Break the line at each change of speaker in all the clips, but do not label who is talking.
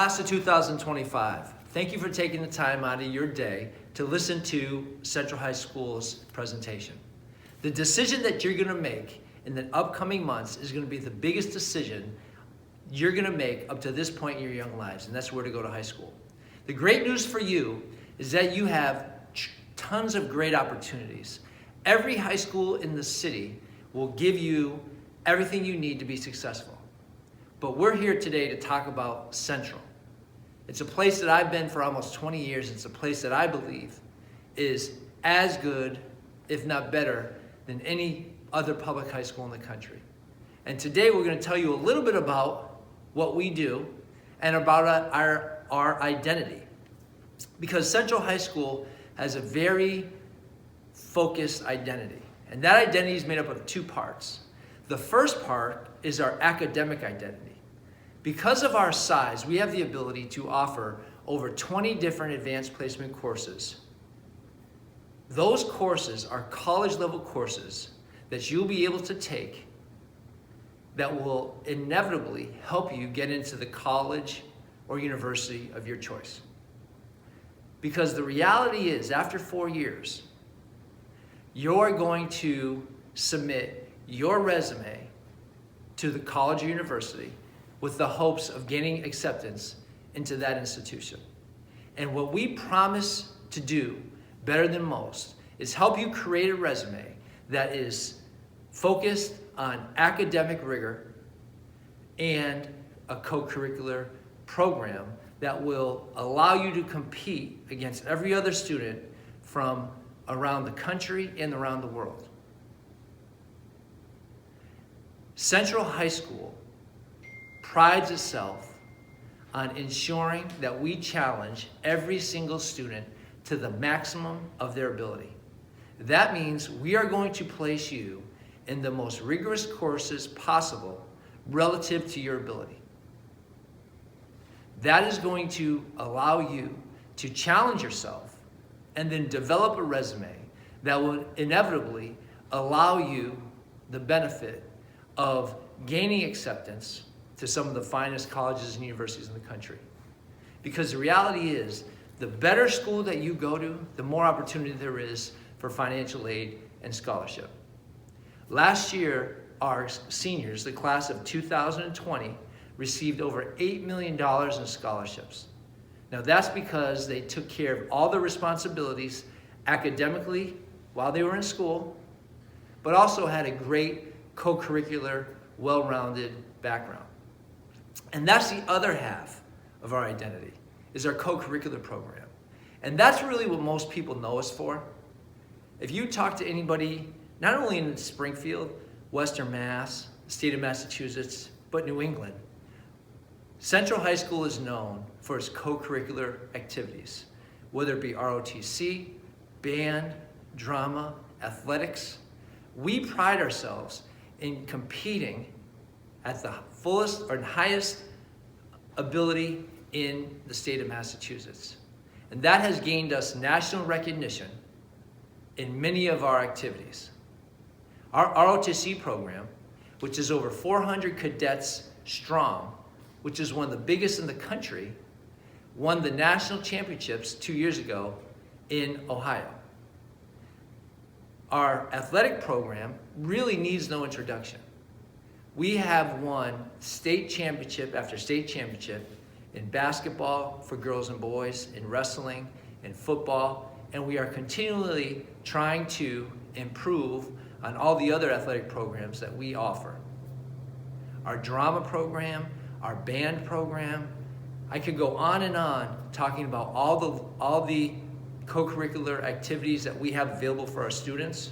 Class of 2025, thank you for taking the time out of your day to listen to Central High School's presentation. The decision that you're gonna make in the upcoming months is gonna be the biggest decision you're gonna make up to this point in your young lives, and that's where to go to high school. The great news for you is that you have tons of great opportunities. Every high school in the city will give you everything you need to be successful. But we're here today to talk about Central. It's a place that I've been for almost 20 years. It's a place that I believe is as good, if not better, than any other public high school in the country. And today we're going to tell you a little bit about what we do and about our identity. Because Central High School has a very focused identity. And that identity is made up of two parts. The first part is our academic identity. Because of our size, we have the ability to offer over 20 different advanced placement courses. Those courses are college-level courses that you'll be able to take that will inevitably help you get into the college or university of your choice. Because the reality is, after 4 years, you're going to submit your resume to the college or university with the hopes of gaining acceptance into that institution. And what we promise to do better than most is help you create a resume that is focused on academic rigor and a co-curricular program that will allow you to compete against every other student from around the country and around the world. Central High School prides itself on ensuring that we challenge every single student to the maximum of their ability. That means we are going to place you in the most rigorous courses possible relative to your ability. That is going to allow you to challenge yourself and then develop a resume that will inevitably allow you the benefit of gaining acceptance to some of the finest colleges and universities in the country. Because the reality is, the better school that you go to, the more opportunity there is for financial aid and scholarship. Last year, our seniors, the class of 2020, received over $8 million in scholarships. Now that's because they took care of all the responsibilities academically while they were in school, but also had a great co-curricular, well-rounded background. And that's the other half of our identity, is our co-curricular program. And that's really what most people know us for. If you talk to anybody, not only in Springfield, Western Mass, the state of Massachusetts, but New England, Central High School is known for its co-curricular activities, whether it be ROTC, band, drama, athletics. We pride ourselves in competing at the fullest or highest ability in the state of Massachusetts. And that has gained us national recognition in many of our activities. Our ROTC program, which is over 400 cadets strong, which is one of the biggest in the country, won the national championships 2 years ago in Ohio. Our athletic program really needs no introduction. We have won state championship after state championship in basketball for girls and boys, in wrestling, in football, and we are continually trying to improve on all the other athletic programs that we offer. Our drama program, our band program, I could go on and on talking about all the co-curricular activities that we have available for our students.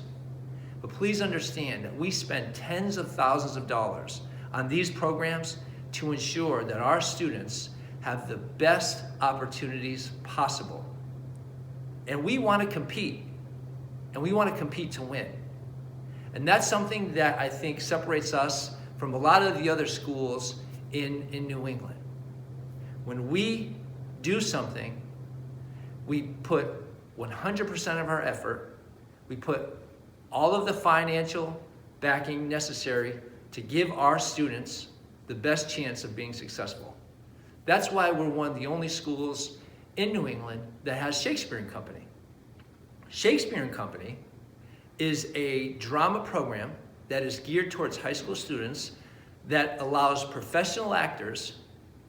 But please understand that we spend tens of thousands of dollars on these programs to ensure that our students have the best opportunities possible. And we want to compete, and we want to compete to win. And that's something that I think separates us from a lot of the other schools in New England. When we do something, we put 100% of our effort, we put all of the financial backing necessary to give our students the best chance of being successful. That's why we're one of the only schools in New England that has Shakespeare and Company. Shakespeare and Company is a drama program that is geared towards high school students that allows professional actors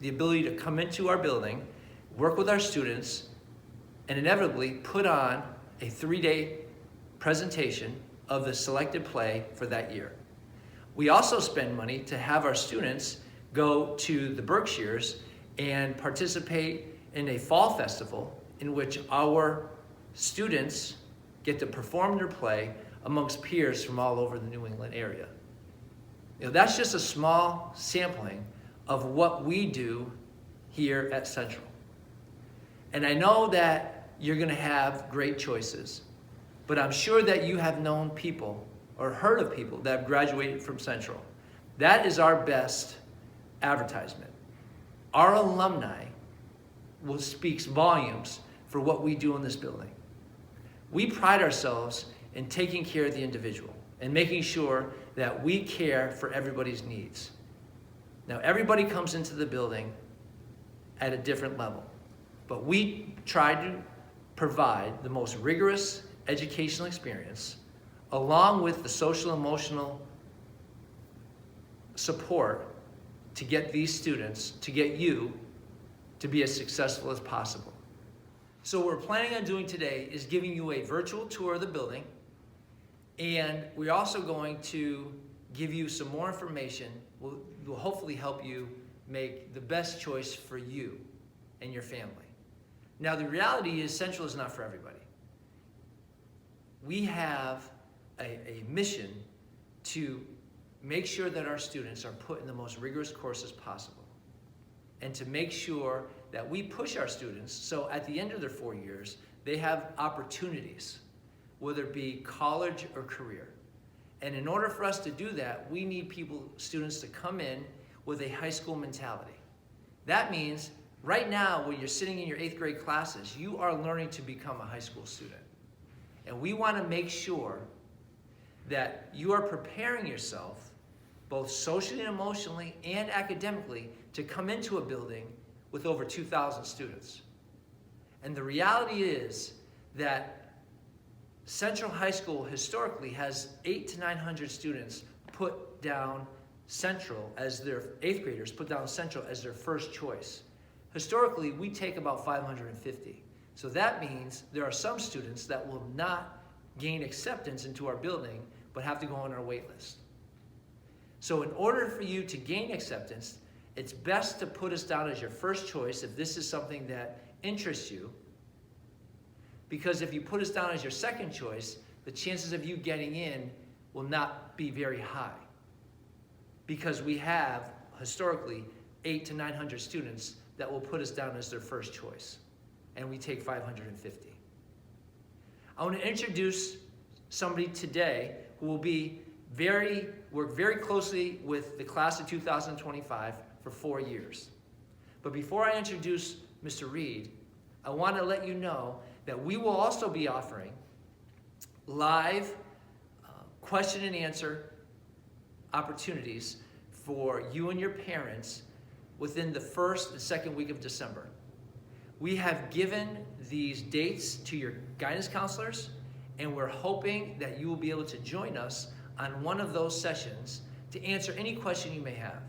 the ability to come into our building, work with our students, and inevitably put on a 3-day presentation of the selected play for that year. We also spend money to have our students go to the Berkshires and participate in a fall festival in which our students get to perform their play amongst peers from all over the New England area. That's just a small sampling of what we do here at Central. And I know that you're gonna have great choices, but I'm sure that you have known people or heard of people that have graduated from Central. That is our best advertisement. Our alumni speaks volumes for what we do in this building. We pride ourselves in taking care of the individual and making sure that we care for everybody's needs. Now, everybody comes into the building at a different level, but we try to provide the most rigorous educational experience along with the social emotional support to get these students, to get you to be as successful as possible. So what we're planning on doing today is giving you a virtual tour of the building, and we're also going to give you some more information will hopefully help you make the best choice for you and your family. Now, the reality is Central is not for everybody. We have a mission to make sure that our students are put in the most rigorous courses possible, and to make sure that we push our students so at the end of their 4 years, they have opportunities, whether it be college or career. And in order for us to do that, we need students to come in with a high school mentality. That means right now, when you're sitting in your 8th grade classes, you are learning to become a high school student. And we want to make sure that you are preparing yourself both socially and emotionally and academically to come into a building with over 2,000 students. And the reality is that Central High School historically has 800 to 900 students put down Central as their 8th graders put down Central as their first choice. Historically, we take about 550. So that means there are some students that will not gain acceptance into our building, but have to go on our wait list. So in order for you to gain acceptance, it's best to put us down as your first choice if this is something that interests you. Because if you put us down as your second choice, the chances of you getting in will not be very high. Because we have, historically, 800 to 900 students that will put us down as their first choice. And we take 550. I want to introduce somebody today who will work very closely with the class of 2025 for 4 years. But before I introduce Mr. Reed, I want to let you know that we will also be offering live question and answer opportunities for you and your parents within the 1st and 2nd week of December. We have given these dates to your guidance counselors, and we're hoping that you will be able to join us on one of those sessions to answer any question you may have.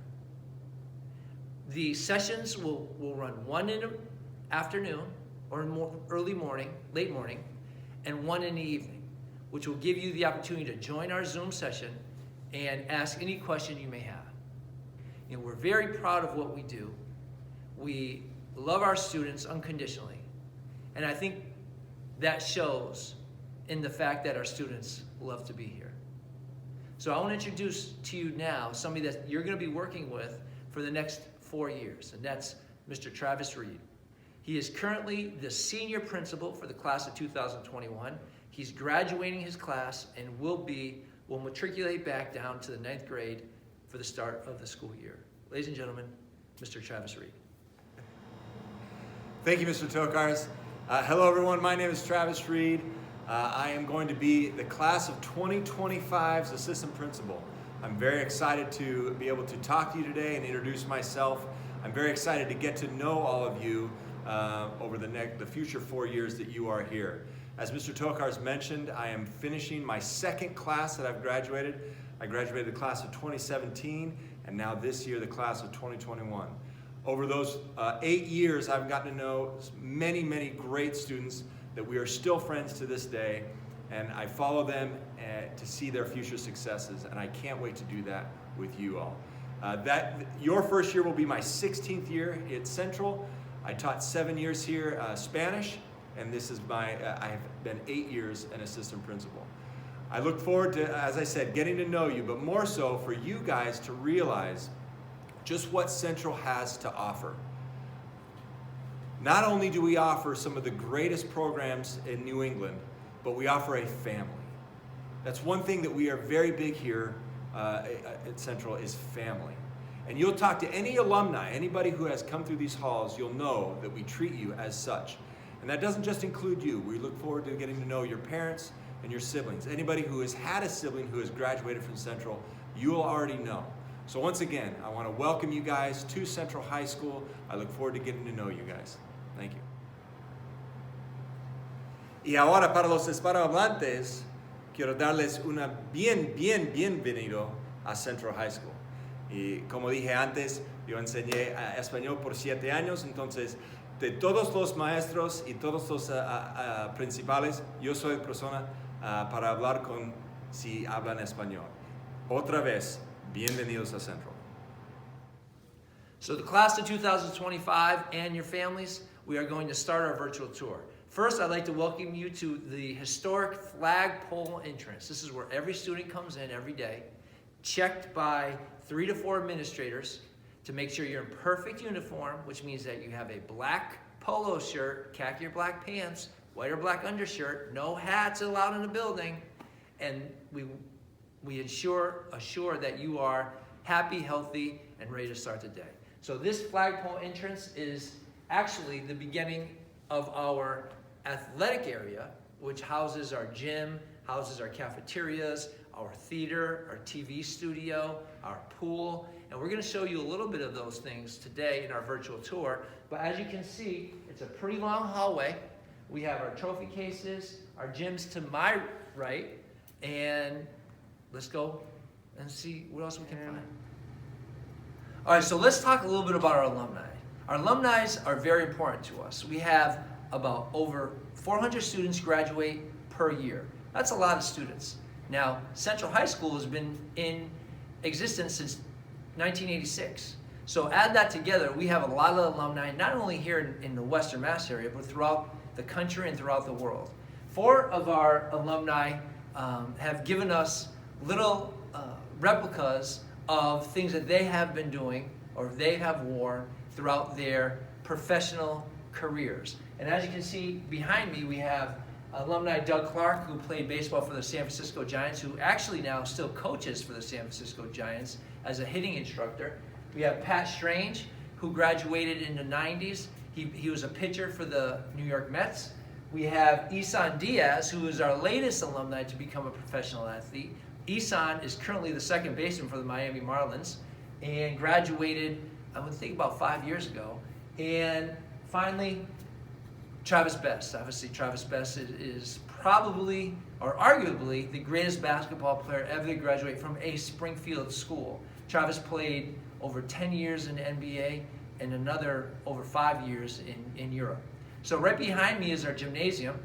The sessions will run one in the afternoon or early morning, late morning, and one in the evening, which will give you the opportunity to join our Zoom session and ask any question you may have. We're very proud of what we do. We love our students unconditionally, and I think that shows in the fact that our students love to be here. So I want to introduce to you now somebody that you're going to be working with for the next 4 years, and that's Mr. Travis Reed. He is currently the senior principal for the class of 2021. He's graduating his class and will matriculate back down to the 9th grade for the start of the school year. Ladies and gentlemen, Mr. Travis Reed.
Thank you, Mr. Tokars. Hello, everyone. My name is Travis Reed. I am going to be the class of 2025's assistant principal. I'm very excited to be able to talk to you today and introduce myself. I'm very excited to get to know all of you over the future 4 years that you are here. As Mr. Tokar's mentioned, I am finishing my second class that I've graduated. I graduated the class of 2017, and now this year the class of 2021. Over those 8 years, I've gotten to know many, many great students that we are still friends to this day, and I follow them to see their future successes, and I can't wait to do that with you all. Your first year will be my 16th year at Central. I taught 7 years here Spanish, and this is I have been 8 years an assistant principal. I look forward to, as I said, getting to know you, but more so for you guys to realize just what Central has to offer. Not only do we offer some of the greatest programs in New England, but we offer a family. That's one thing that we are very big here at Central is family. And you'll talk to any alumni, anybody who has come through these halls, you'll know that we treat you as such. And that doesn't just include you. We look forward to getting to know your parents and your siblings. Anybody who has had a sibling who has graduated from Central, you'll already know. So once again, I want to welcome you guys to Central High School. I look forward to getting to know you guys. Thank you. Y ahora para los hispanohablantes, quiero darles una bienvenido a Central High School. Y como dije antes, yo enseñé español por 7 años, entonces de todos los maestros y todos los principales, yo soy persona para hablar con si hablan español. Otra vez, bienvenidos a Central.
So the class of 2025 and your families, we are going to start our virtual tour. First, I'd like to welcome you to the historic Flagpole Entrance. This is where every student comes in every day, checked by 3 to 4 administrators to make sure you're in perfect uniform, which means that you have a black polo shirt, khaki or black pants, white or black undershirt, no hats allowed in the building, and we assure that you are happy, healthy, and ready to start the day. So this Flagpole Entrance is actually the beginning of our athletic area, which houses our gym, houses our cafeterias, our theater, our TV studio, our pool, and we're going to show you a little bit of those things today in our virtual tour. But as you can see, it's a pretty long hallway. We have our trophy cases, our gyms to my right, and let's go and see what else we can find. All right, so let's talk a little bit about our alumni. Our alumni are very important to us. We have about over 400 students graduate per year. That's a lot of students. Now, Central High School has been in existence since 1986. So add that together, we have a lot of alumni, not only here in the Western Mass area, but throughout the country and throughout the world. 4 of our alumni have given us little replicas of things that they have been doing or they have worn throughout their professional careers. And as you can see behind me, we have alumni Doug Clark, who played baseball for the San Francisco Giants, who actually now still coaches for the San Francisco Giants as a hitting instructor. We have Pat Strange, who graduated in the 90s. He was a pitcher for the New York Mets. We have Isan Diaz, who is our latest alumni to become a professional athlete. Isan is currently the second baseman for the Miami Marlins and graduated, I would think, about 5 years ago. And finally, Travis Best. Obviously, Travis Best is probably, or arguably, the greatest basketball player ever to graduate from a Springfield school. Travis played over 10 years in the NBA and another over 5 years in Europe. So right behind me is our gymnasium,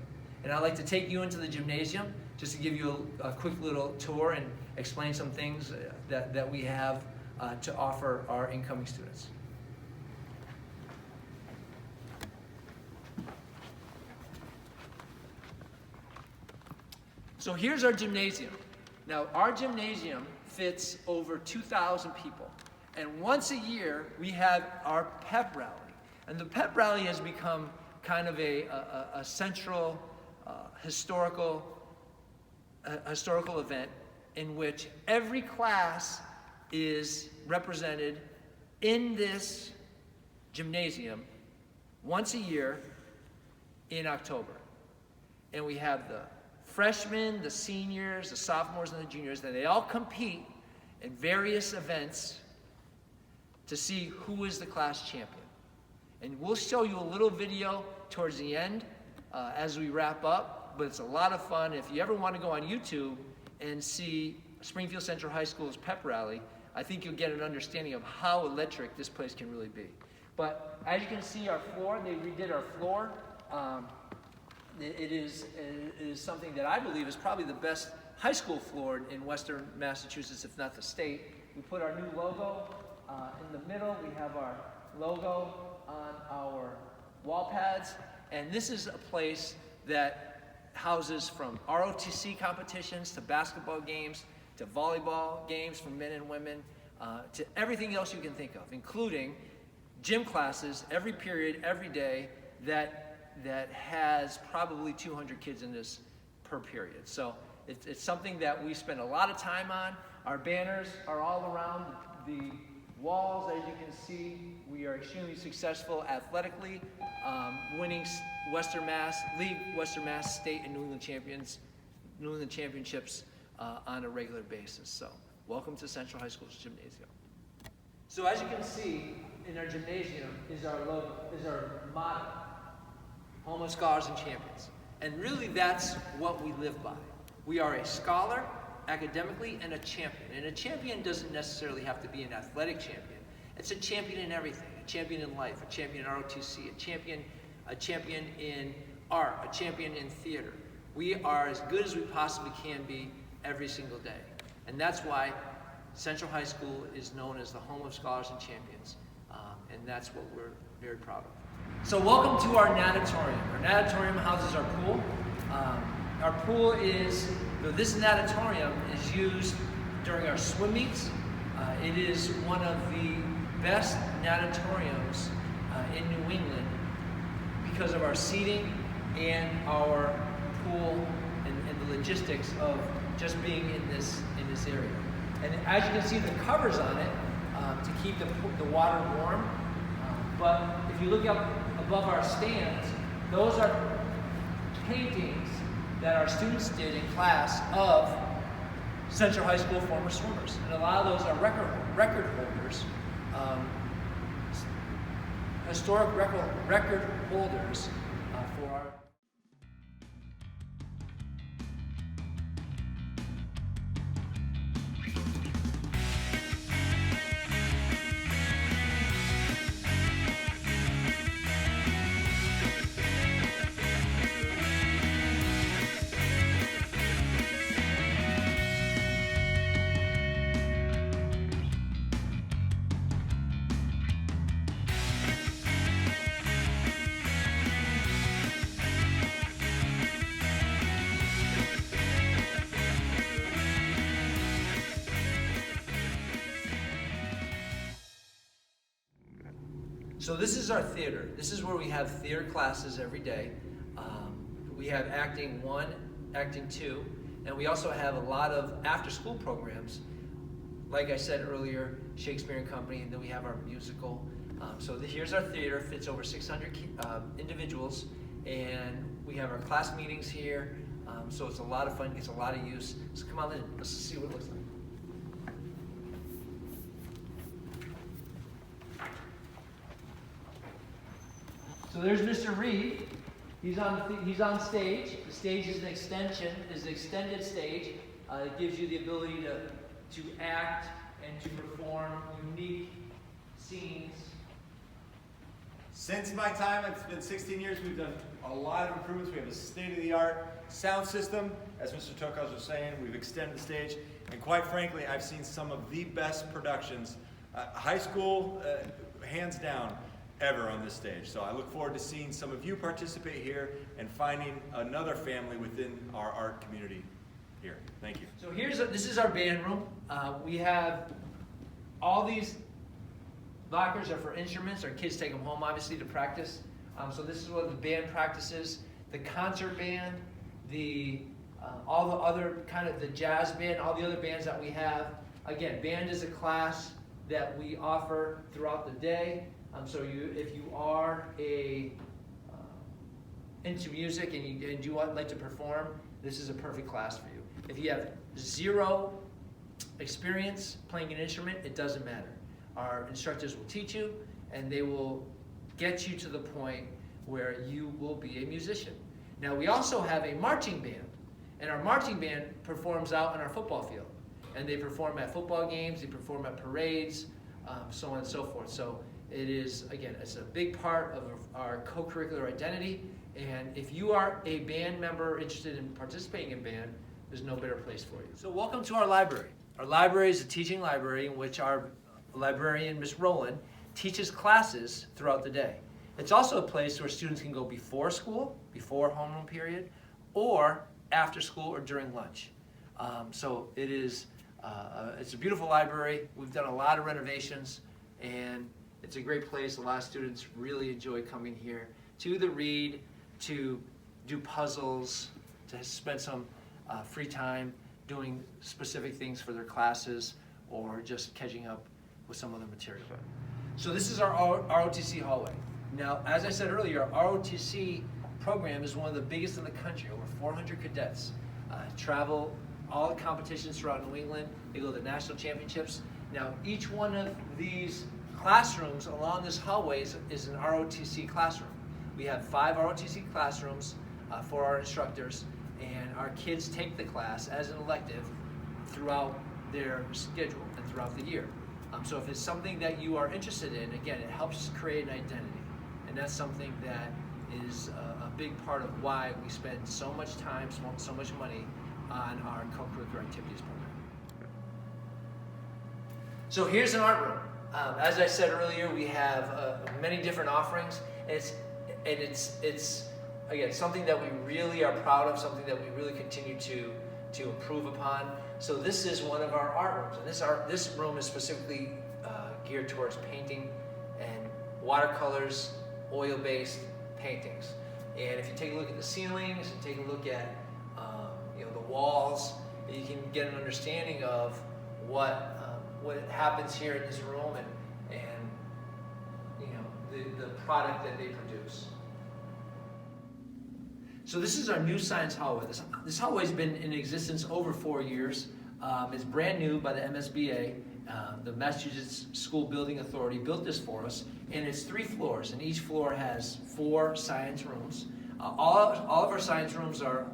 and I'd like to take you into the gymnasium just to give you a quick little tour and explain some things that we have to offer our incoming students. So here's our gymnasium. Now, our gymnasium fits over 2,000 people. And once a year, we have our pep rally. And the pep rally has become kind of a central historical event in which every class is represented in this gymnasium once a year in October. And we have the freshmen, the seniors, the sophomores, and the juniors, and they all compete in various events to see who is the class champion. And we'll show you a little video towards the end as we wrap up, but it's a lot of fun. If you ever want to go on YouTube and see Springfield Central High School's pep rally, I think you'll get an understanding of how electric this place can really be. But as you can see, our floor, they redid our floor. It is something that I believe is probably the best high school floor in Western Massachusetts, if not the state. We put our new logo in the middle. We have our logo on our wall pads. And this is a place that houses from ROTC competitions to basketball games to volleyball games for men and women to everything else you can think of, including gym classes every period, every day that has probably 200 kids in this per period. So it's something that we spend a lot of time on. Our banners are all around the walls. As you can see, we are extremely successful athletically, winning Western Mass State and New England Championships on a regular basis. So welcome to Central High School's gymnasium. So as you can see, in our gymnasium is our logo, is our motto, Home of Scholars and Champions. And really that's what we live by. We are a scholar academically and a champion. And a champion doesn't necessarily have to be an athletic champion. It's a champion in everything. A champion in life, a champion in ROTC, a champion in art, a champion in theater. We are as good as we possibly can be every single day. And that's why Central High School is known as the Home of Scholars and Champions. And that's what we're very proud of. So welcome to our natatorium. Our natatorium houses our pool. Our pool is, this natatorium is used during our swim meets. It is one of the best natatoriums in New England because of our seating and our pool and the logistics of just being in this area. And as you can see, the covers on it to keep the water warm. But if you look up above our stands, those are paintings that our students did in class of Central High School former swimmers. And a lot of those are record holders, historic record holders for our So this is our theater. This is where we have theater classes every day. We have acting 1, acting 2, and we also have a lot of after-school programs. Like I said earlier, Shakespeare and Company, and then we have our musical. So here's our theater, fits over 600 individuals, and we have our class meetings here. So it's a lot of fun, gets a lot of use. So come on in, let's see what it looks like. So there's Mr. Reed. He's on stage. The stage is an extended stage. It gives you the ability to act and to perform unique scenes.
Since my time, it's been 16 years, we've done a lot of improvements. We have a state-of-the-art sound system. As Mr. Tokars was saying, we've extended the stage. And quite frankly, I've seen some of the best productions, high school, hands down, ever on this stage. So I look forward to seeing some of you participate here and finding another family within our art community here. Thank you.
So this is our band room. We have all these lockers are for instruments. Our kids take them home, obviously, to practice. So this is what the band practices. The concert band, all the other kind of the jazz band, all the other bands that we have. Again, band is a class that we offer throughout the day. So if you are into music and you like to perform, this is a perfect class for you. If you have zero experience playing an instrument, it doesn't matter. Our instructors will teach you, and they will get you to the point where you will be a musician. Now, we also have a marching band, and our marching band performs out on our football field. And they perform at football games, they perform at parades, so on and so forth. So it is, again, it's a big part of our co-curricular identity. And if you are a band member interested in participating in band, there's no better place for you. So welcome to our library. Our library is a teaching library in which our librarian, Ms. Rowland, teaches classes throughout the day. It's also a place where students can go before school, before homeroom period, or after school or during lunch. So it is, it's a beautiful library. We've done a lot of renovations, and it's a great place. A lot of students really enjoy coming here to either read, to do puzzles, to spend some free time doing specific things for their classes, or just catching up with some other material. So this is our ROTC hallway. Now, as I said earlier, our ROTC program is one of the biggest in the country. Over 400 cadets travel all the competitions throughout New England. They go to the national championships. Now, each one of these classrooms along this hallway is an ROTC classroom. We have 5 ROTC classrooms for our instructors, and our kids take the class as an elective throughout their schedule and throughout the year. So if it's something that you are interested in, again, it helps create an identity. And that's something that is a big part of why we spend so much time, so much money on our co-curricular activities program. So here's an art room. As I said earlier, we have many different offerings. It's again, something that we really are proud of, something that we really continue to improve upon. So this is one of our art rooms, and this room is specifically geared towards painting and watercolors, oil-based paintings. And if you take a look at the ceilings and take a look at the walls, you can get an understanding of what happens here in this room and the product that they produce. So this is our new science hallway. This hallway has been in existence over 4 years. It's brand new by the MSBA. The Massachusetts School Building Authority built this for us, and it's 3 floors, and each floor has 4 science rooms. All of our science rooms are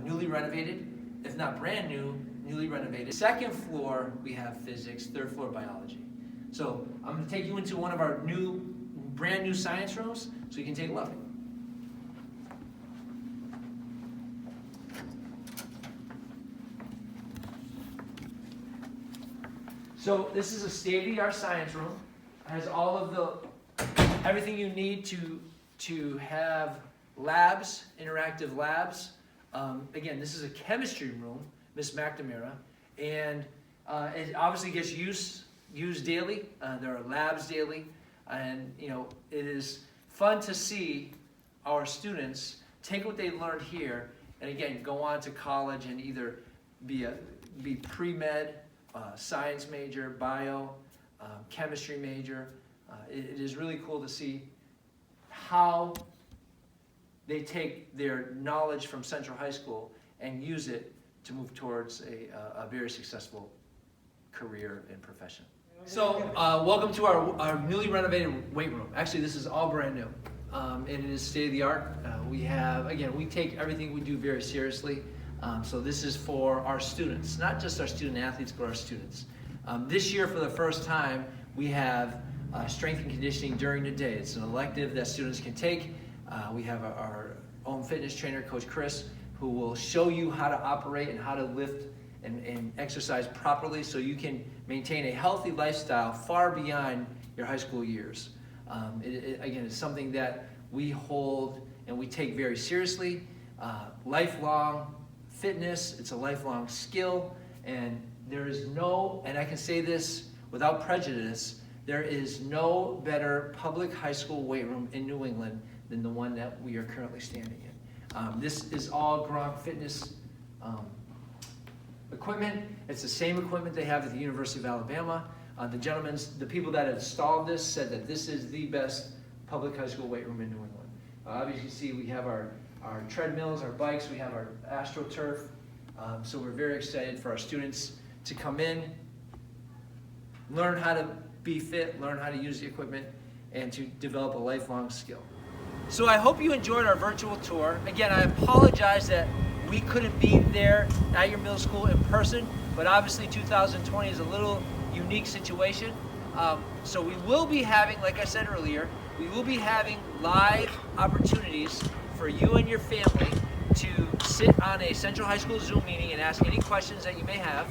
newly renovated, if not brand new, newly renovated. Second floor, we have physics. Third floor, biology. So I'm going to take you into one of our brand new science rooms so you can take a look. So this is a state-of-the-art science room. It has all of everything you need to have labs, interactive labs. Again, this is a chemistry room, Miss McNamara, and it obviously gets used daily. There are labs daily, and it is fun to see our students take what they learned here, and again, go on to college and either be pre-med, science major, bio, chemistry major. It is really cool to see how they take their knowledge from Central High School and use it to move towards a very successful career and profession. So welcome to our newly renovated weight room. Actually, this is all brand new, and it is state-of-the-art. We take everything we do very seriously. So this is for our students, not just our student athletes, but our students. This year, for the first time, we have strength and conditioning during the day. It's an elective that students can take. We have our own fitness trainer, Coach Chris, who will show you how to operate and how to lift and exercise properly so you can maintain a healthy lifestyle far beyond your high school years. Again, it's something that we hold and we take very seriously. Lifelong fitness, it's a lifelong skill, and there is no, and I can say this without prejudice, there is no better public high school weight room in New England than the one that we are currently standing in. This is all Gronk Fitness equipment. It's the same equipment they have at the University of Alabama. The people that installed this said that this is the best public high school weight room in New England. Obviously, you see we have our treadmills, our bikes, we have our AstroTurf. So we're very excited for our students to come in, learn how to be fit, learn how to use the equipment, and to develop a lifelong skill. So I hope you enjoyed our virtual tour. Again, I apologize that we couldn't be there at your middle school in person, but obviously 2020 is a little unique situation. So we will be having, like I said earlier, we will be having live opportunities for you and your family to sit on a Central High School Zoom meeting and ask any questions that you may have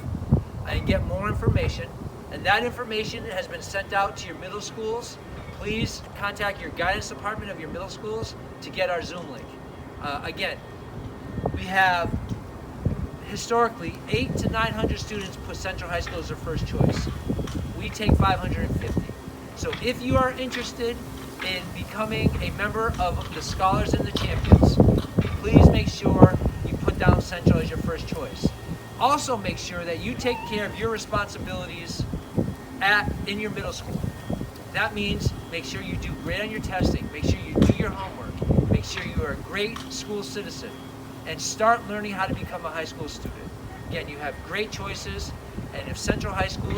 and get more information. And that information has been sent out to your middle schools. Please contact your guidance department of your middle schools to get our Zoom link. Again, we have historically 800 to 900 students put Central High School as their first choice. We take 550. So if you are interested in becoming a member of the Scholars and the Champions, please make sure you put down Central as your first choice. Also make sure that you take care of your responsibilities in your middle school. That means make sure you do great on your testing, make sure you do your homework, make sure you are a great school citizen, and start learning how to become a high school student. Again, you have great choices, and if Central High School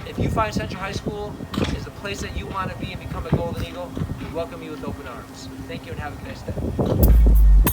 if you find Central High School is the place that you want to be and become a Golden Eagle, we welcome you with open arms. Thank you and have a nice day.